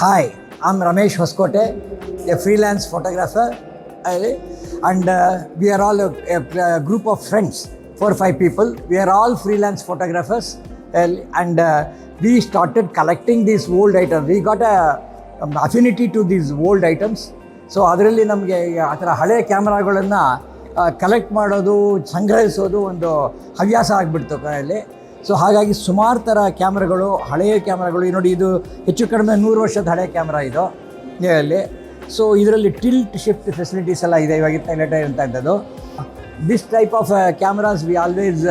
Hi, I'm Ramesh Hoskote, a freelance photographer, and we are all a group of friends, 4 or 5 people. We are all freelance photographers, and we started collecting these old items. We got a affinity to these old items. So ಅದರಲ್ಲಿ ನಮಗೆ ಆ ಥರ ಹಳೆಯ ಕ್ಯಾಮ್ರಾಗಳನ್ನು collect ಮಾಡೋದು, ಸಂಗ್ರಹಿಸೋದು ಒಂದು ಹವ್ಯಾಸ ಆಗಿಬಿಡ್ತು ಕೈಯಲ್ಲಿ. ಸೊ ಹಾಗಾಗಿ ಸುಮಾರು ಥರ ಕ್ಯಾಮ್ರಾಗಳು, ಹಳೆಯ ಕ್ಯಾಮ್ರಾಗಳು, ನೋಡಿ ಇದು ಹೆಚ್ಚು ಕಡಿಮೆ 100 ವರ್ಷದ ಹಳೆಯ ಕ್ಯಾಮ್ರಾ ಇದು ಇಲ್ಲಿ. ಸೊ ಇದರಲ್ಲಿ ಟಿಲ್ಟ್ ಶಿಫ್ಟ್ ಫೆಸಿಲಿಟೀಸ್ ಎಲ್ಲ ಇದೆ ಇವಾಗಿತ್ತು ಲೇಟರ್ ಇರ್ತಕ್ಕಂಥದ್ದು. This type of cameras we always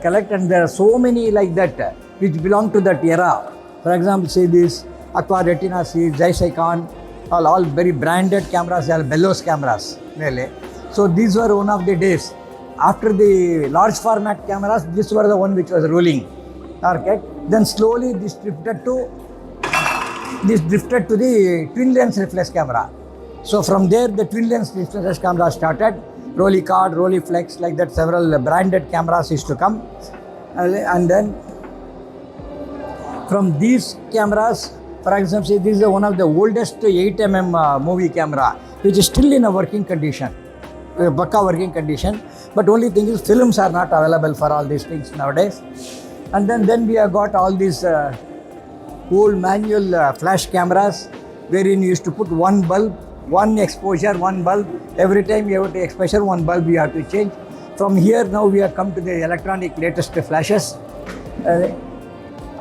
collect, and there are so many like that which belong to that era. For example, see this Agfa, Retina, see Zeiss Ikon, all very branded cameras. They are bellows cameras really. So these were one of the days. After the large format cameras, this were the one which was ruling market. Then slowly this drifted to the twin lens reflex camera. So from there the twin lens reflex camera started. Rolly card, Rolly flex, like that several branded cameras used to come. And then from these cameras, for example, see, this is one of the oldest 8mm movie camera, which is still in a working condition, Bakka working condition. But only thing is films are not available for all these things nowadays. And then we have got all these old manual flash cameras, wherein you used to put one bulb, one exposure, one bulb. Every time you have to exposure, one bulb you have to change. From here now we have come to the electronic latest flashes.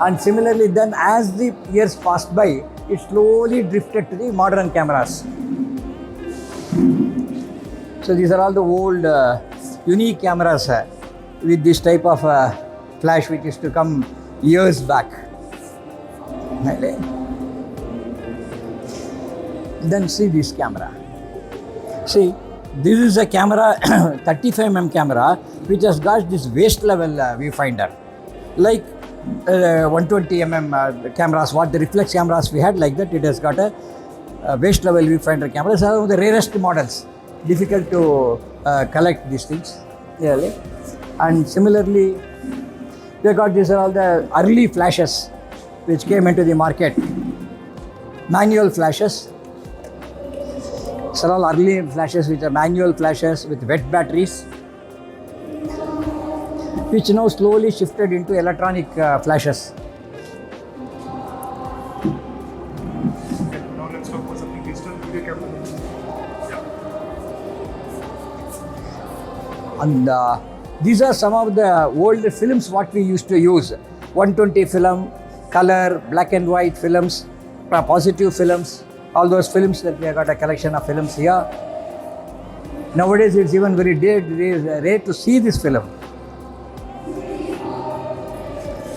And similarly then as the years passed by, it slowly drifted to the modern cameras. So these are all the old unique cameras with this type of flash which used to come years back. Then see this camera. See, this is a camera, 35mm camera, which has got this waist level viewfinder. Like 120mm cameras, what the reflex cameras we had, like that, it has got a waist level viewfinder camera. It's one of the rarest models. Difficult to collect these things, really. And similarly, we got these are all the early flashes which came into the market. Manual flashes. So all early flashes which are manual flashes with wet batteries, which now slowly shifted into electronic flashes. Now let's talk about something digital video camera. And these are some of the old films what we used to use. 120 film, color, black and white films, positive films, all those films that we have got a collection of films here. Nowadays it's even very rare to see this film.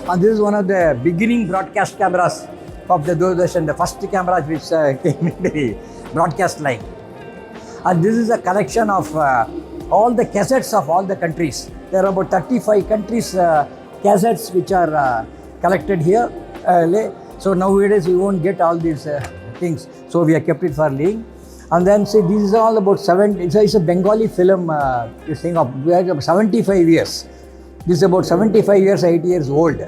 And this is one of the beginning broadcast cameras of the Doordarshan, the first cameras which came into the broadcast line. And this is a collection of all the cassettes of all the countries. There are about 35 countries cassettes which are collected here. So nowadays we won't get all these things. So we have kept it for laying. And then see, this is all about it's a Bengali film, this thing of 75 years. This is about 75 years, 80 years old.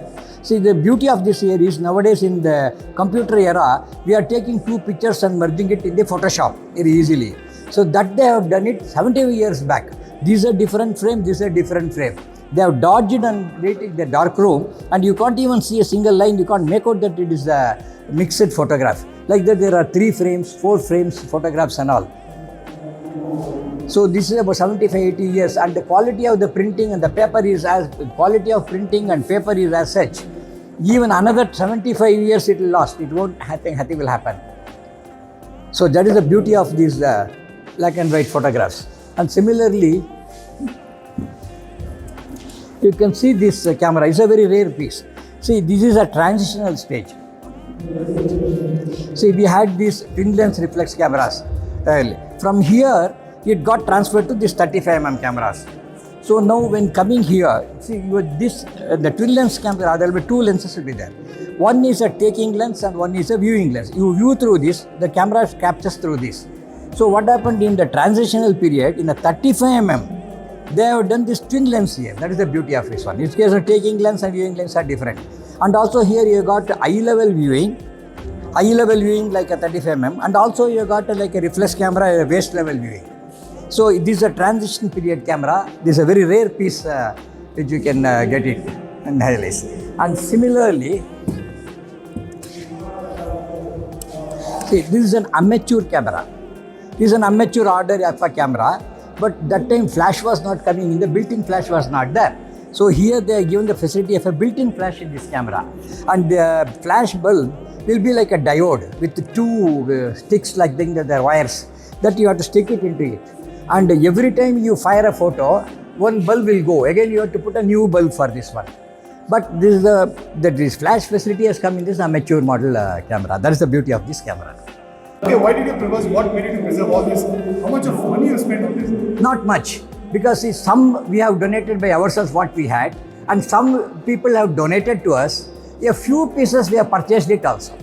See, the beauty of this here is nowadays in the computer era, we are taking 2 pictures and merging it in the Photoshop very easily. So that they have done it 70 years back. These are different frame, this is a different frame. They have dodged and made it the darkroom, and you can't even see a single line. You can't make out that it is a mixed photograph. Like that there are 3 frames, 4 frames, photographs and all. So this is about 75-80 years, and the quality of the printing and the paper is quality of printing and paper is as such. Even another 75 years it will last. It won't happen. Nothing will happen. So that is the beauty of these black and white photographs. And similarly, you can see this camera. It's a very rare piece. See, this is a transitional stage. See, we had these twin lens reflex cameras early. From here, it got transferred to these 35mm cameras. So now when coming here, see, the twin lens camera, there will be 2 lenses will be there. One is a taking lens and one is a viewing lens. You view through this, the camera captures through this. So what happened in the transitional period, in the 35mm, they have done this twin lens here. That is the beauty of this one. In case of taking lens and viewing lens are different. And also here you got eye level viewing eye level viewing like a 35 mm, and also you got like a reflex camera, a waist level viewing. So this is a transition period camera. This is a very rare piece which you can get it and analyze. And similarly, see, this is an amateur camera. This is an amateur order Agfa camera, but that time flash was not coming in, the built-in flash was not there. So here they are given the facility of a built-in flash in this camera. And the flash bulb will be like a diode with two sticks like the wires that you have to stick it into it. And every time you fire a photo, one bulb will go. Again, you have to put a new bulb for this one. But this flash facility has come in this amateur model camera. That is the beauty of this camera. Okay, why did you preserve? What made you to preserve all this? How much of money you spent on this? Not much, because see, some we have donated by ourselves what we had, and some people have donated to us. A few pieces we have purchased it also.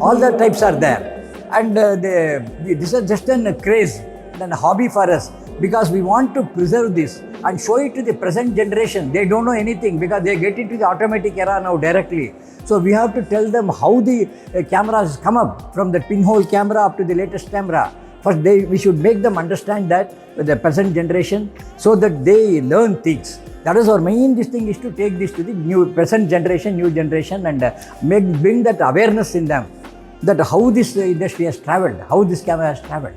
All the types are there, and this is just a craze and a hobby for us, because we want to preserve this and show it to the present generation. They don't know anything because they get into the automatic era now directly. So we have to tell them how the cameras come up, from the pinhole camera up to the latest camera. First, we should make them understand that with the present generation, so that they learn things. That is our main thing, is to take this to the new present generation, new generation, and bring that awareness in them, that how this industry has traveled, how this camera has traveled.